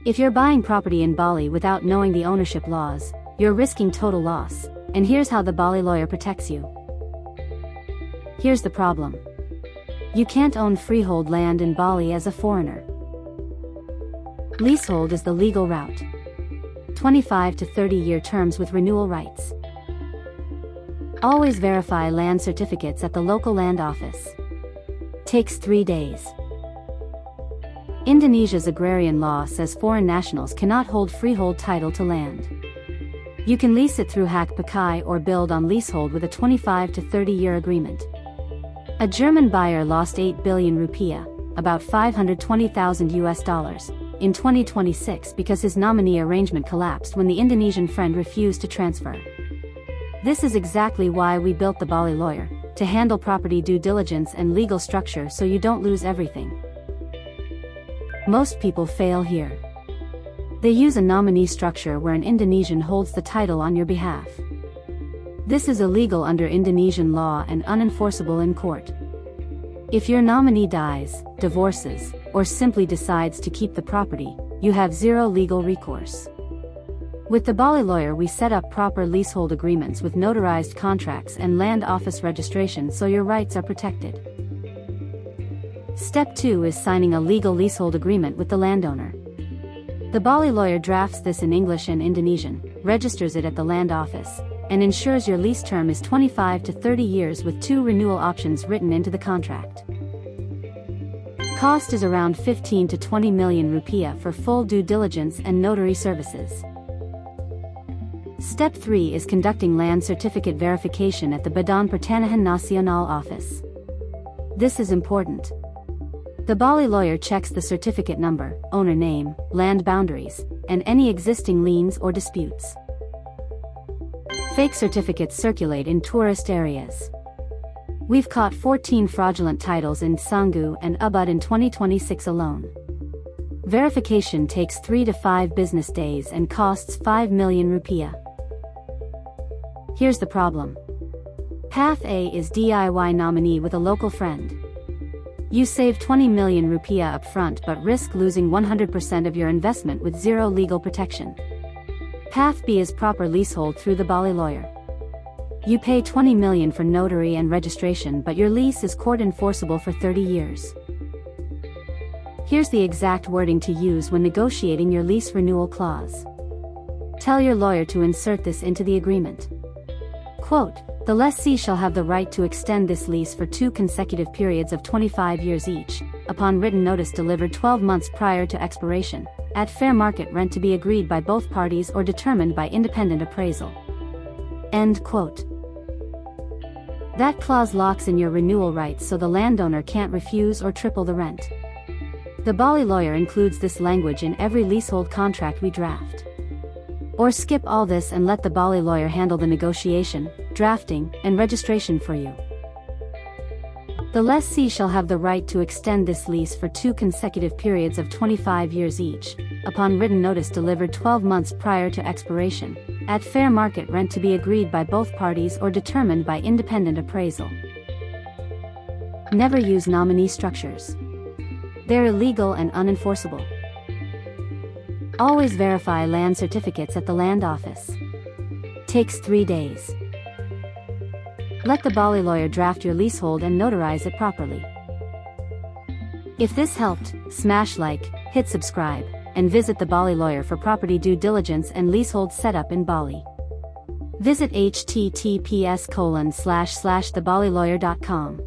If you're buying property in Bali without knowing the ownership laws, you're risking total loss, and here's how the Bali lawyer protects you. Here's the problem. You can't own freehold land in Bali as a foreigner. Leasehold is the legal route. 25 to 30-year terms with renewal rights. Always verify land certificates at the local land office. Takes 3 days. Indonesia's agrarian law says foreign nationals cannot hold freehold title to land. You can lease it through hak pakai or build on leasehold with a 25 to 30-year agreement. A German buyer lost 8 billion rupiah, about $520,000, in 2026 because his nominee arrangement collapsed when the Indonesian friend refused to transfer. This is exactly why we built the Bali lawyer, to handle property due diligence and legal structure so you don't lose everything. Most people fail here. They use a nominee structure where an Indonesian holds the title on your behalf. This is illegal under Indonesian law and unenforceable in court. If your nominee dies, divorces, or simply decides to keep the property, you have zero legal recourse. With the Bali lawyer, we set up proper leasehold agreements with notarized contracts and land office registration so your rights are protected. Step 2 is signing a legal leasehold agreement with the landowner. The Bali lawyer drafts this in English and Indonesian, registers it at the land office, and ensures your lease term is 25 to 30 years with 2 renewal options written into the contract. Cost is around 15 to 20 million rupiah for full due diligence and notary services. Step 3 is conducting land certificate verification at the Badan Pertanahan Nasional office. This is important. The Bali lawyer checks the certificate number, owner name, land boundaries, and any existing liens or disputes. Fake certificates circulate in tourist areas. We've caught 14 fraudulent titles in Canggu and Ubud in 2026 alone. Verification takes 3 to 5 business days and costs 5 million rupiah. Here's the problem. Path A is DIY nominee with a local friend. You save 20 million rupiah upfront but risk losing 100% of your investment with zero legal protection. Path B is proper leasehold through the Bali lawyer. You pay 20 million for notary and registration but your lease is court enforceable for 30 years. Here's the exact wording to use when negotiating your lease renewal clause. Tell your lawyer to insert this into the agreement. Quote, "The lessee shall have the right to extend this lease for 2 consecutive periods of 25 years each, upon written notice delivered 12 months prior to expiration, at fair market rent to be agreed by both parties or determined by independent appraisal." End quote. That clause locks in your renewal rights so the landowner can't refuse or triple the rent. The Bali lawyer includes this language in every leasehold contract we draft. Or skip all this and let the Bali lawyer handle the negotiation, drafting, and registration for you. The lessee shall have the right to extend this lease for 2 consecutive periods of 25 years each, upon written notice delivered 12 months prior to expiration, at fair market rent to be agreed by both parties or determined by independent appraisal. Never use nominee structures. They're illegal and unenforceable. Always verify land certificates at the land office. Takes 3 days. Let the Bali lawyer draft your leasehold and notarize it properly. If this helped, smash like, hit subscribe, and visit the Bali lawyer for property due diligence and leasehold setup in Bali. Visit https://thebalilawyer.com.